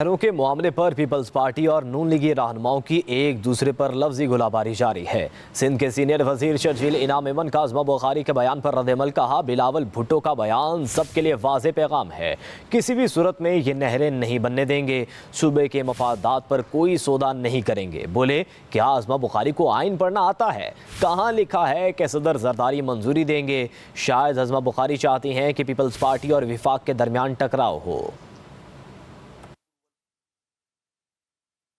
घरों के मामले पर पीपल्स पार्टी और नून लीगी रहनुमाओं की एक दूसरे पर लफ्जी गोलाबारी जारी है। सिंध के सीनियर वजीर शर्जील इनाम एमन का आज़मा बुखारी के बयान पर रद्द-ए-अमल कहा, बिलावल भुट्टो का बयान सबके लिए वाज़ेह पैगाम है, किसी भी सूरत में ये नहरें नहीं बनने देंगे, सूबे के मफादात पर कोई सौदा नहीं करेंगे। बोले, क्या आज़मा बुखारी को आइन पढ़ना आता है? कहाँ लिखा है कि सदर जरदारी मंजूरी देंगे? शायद आज़मा बुखारी चाहती हैं कि पीपल्स पार्टी और विफाक के दरमियान टकराव हो।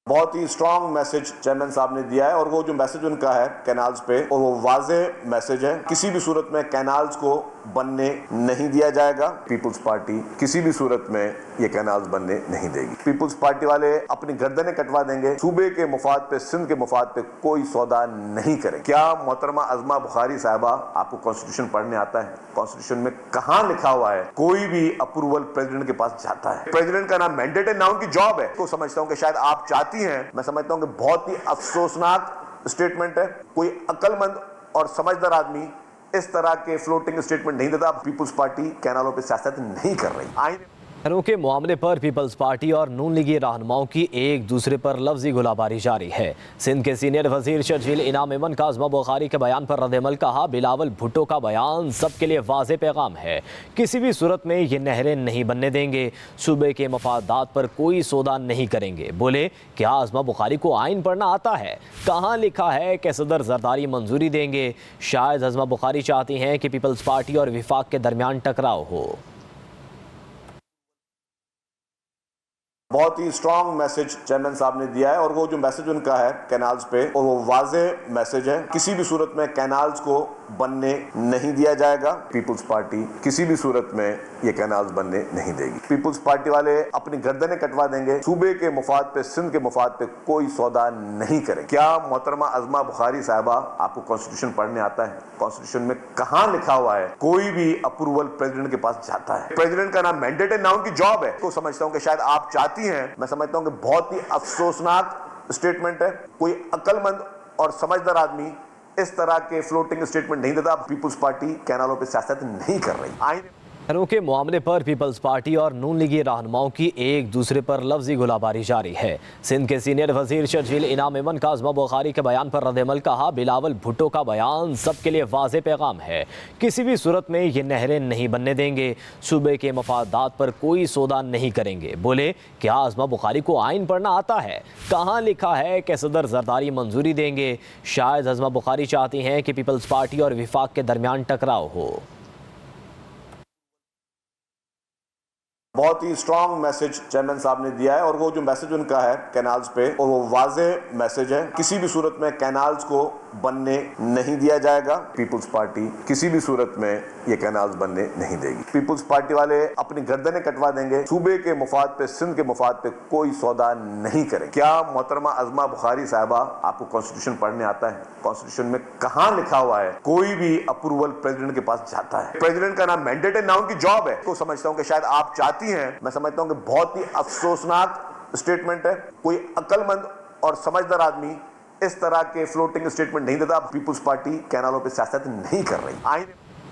बहुत ही स्ट्रॉन्ग मैसेज चेयरमैन साहब ने दिया है और वो जो मैसेज उनका है कैनाल्स पे, और वो वाज़ेह मैसेज है, किसी भी सूरत में कैनाल्स को बनने नहीं दिया जाएगा। पीपल्स पार्टी किसी भी सूरत में ये कैनाल्स बनने नहीं देगी। पीपल्स पार्टी वाले अपनी गर्दनें कटवा देंगे, सूबे के मुफाद पे, सिंध के मुफाद पे कोई सौदा नहीं करें। क्या मोहतरमा आज़मा बुखारी साहबा, आपको कॉन्स्टिट्यूशन पढ़ने आता है? कॉन्स्टिट्यूशन में कहाँ लिखा हुआ है कोई भी अप्रूवल प्रेसिडेंट के पास जाता है? प्रेसिडेंट का नाम मैंडेट है, ना उनकी जॉब है। तो समझता हूँ कि शायद आप चाहती हैं, मैं समझता हूँ कि बहुत ही अफसोसनाक स्टेटमेंट है। कोई अक्लमंद और समझदार आदमी इस तरह के फ्लोटिंग स्टेटमेंट नहीं देता। पीपल्स पार्टी कैनालों पे सियासत नहीं कर रही। आइन घरों के मामले पर पीपल्स पार्टी और नून लीगी रहनुमाओं की एक दूसरे पर लफ्जी गोलाबारी जारी है। सिंध के सीनियर वजीर शर्जील इनाम एमन का आज़मा बुखारी के बयान पर रद्द-ए-अमल कहा, बिलावल भुट्टो का बयान सबके लिए वाज़ेह पैगाम है, किसी भी सूरत में ये नहरें नहीं बनने देंगे, सूबे के मफादात पर कोई सौदा नहीं करेंगे। बोले, क्या आज़मा बुखारी को आइन पढ़ना आता है? कहाँ लिखा है कि सदर जरदारी मंजूरी देंगे? शायद आज़मा बुखारी चाहती हैं कि पीपल्स पार्टी और विफाक के दरमियान टकराव हो। बहुत ही स्ट्रॉन्ग मैसेज चेयरमैन साहब ने दिया है और वो जो मैसेज उनका है कैनाल्स पे, और वो वाज़ेह मैसेज है, किसी भी सूरत में कैनाल्स को बनने नहीं दिया जाएगा। पीपल्स पार्टी किसी भी सूरत में ये कैनाल्स बनने नहीं देगी। पीपल्स पार्टी वाले अपनी गर्दनें कटवा देंगे, सूबे के मुफाद पे, सिंध के मुफाद पे कोई सौदा नहीं करें। क्या मोहतरमा आज़मा बुखारी साहबा, आपको कॉन्स्टिट्यूशन पढ़ने आता है? कॉन्स्टिट्यूशन में कहाँ लिखा हुआ है कोई भी अप्रूवल प्रेसिडेंट के पास जाता है? प्रेसिडेंट का नाम मैंडेट है, ना उनकी जॉब है। तो समझता हूँ कि शायद आप चाहती हैं, मैं समझता हूं कि बहुत ही अफसोसनाक स्टेटमेंट है। कोई अक्लमंद और समझदार आदमी इस तरह के फ्लोटिंग स्टेटमेंट नहीं देता। पीपल्स पार्टी कैनालों पे सियासत नहीं कर रही। आइन घरों के मामले पर पीपल्स पार्टी और नून लीगी रहनुमाओं की एक दूसरे पर लफ्जी गोलाबारी जारी है। सिंध के सीनियर वजीर शर्जील इनाम एमन का आज़मा बुखारी के बयान पर रद्द-ए-अमल कहा, बिलावल भुट्टो का बयान सबके लिए वाज़ेह पैगाम है, किसी भी सूरत में ये नहरें नहीं बनने देंगे, सूबे के मफादात पर कोई सौदा नहीं करेंगे। बोले, क्या आज़मा बुखारी को आइन पढ़ना आता है? कहाँ लिखा है कि सदर जरदारी मंजूरी देंगे? शायद आज़मा बुखारी चाहती हैं कि पीपल्स पार्टी और विफाक के दरमियान टकराव हो। बहुत ही स्ट्रॉन्ग मैसेज चेयरमैन साहब ने दिया है और वो जो मैसेज उनका है कैनाल्स पे, और वो वाज़ेह मैसेज है, किसी भी सूरत में कैनाल्स को बनने नहीं दिया जाएगा। पीपल्स पार्टी किसी भी सूरत में ये कैनाल्स बनने नहीं देगी। पीपल्स पार्टी वाले अपनी गर्दनें कटवा देंगे, सूबे के मुफाद पे, सिंध के मुफाद पे कोई सौदा नहीं करें। क्या मोहतरमा आज़मा बुखारी साहबा, आपको कॉन्स्टिट्यूशन पढ़ने आता है? कॉन्स्टिट्यूशन में कहाँ लिखा हुआ है कोई भी अप्रूवल प्रेसिडेंट के पास जाता है? प्रेसिडेंट का नाम मैंडेट है, ना उनकी जॉब है। तो समझता हूँ कि शायद आप चाहती हैं, मैं समझता हूं कि बहुत ही अफसोसनाक स्टेटमेंट है। कोई अक्लमंद और समझदार आदमी इस तरह के फ्लोटिंग स्टेटमेंट नहीं देता। पीपल्स पार्टी कैनालों पे सियासत नहीं कर रही। आइन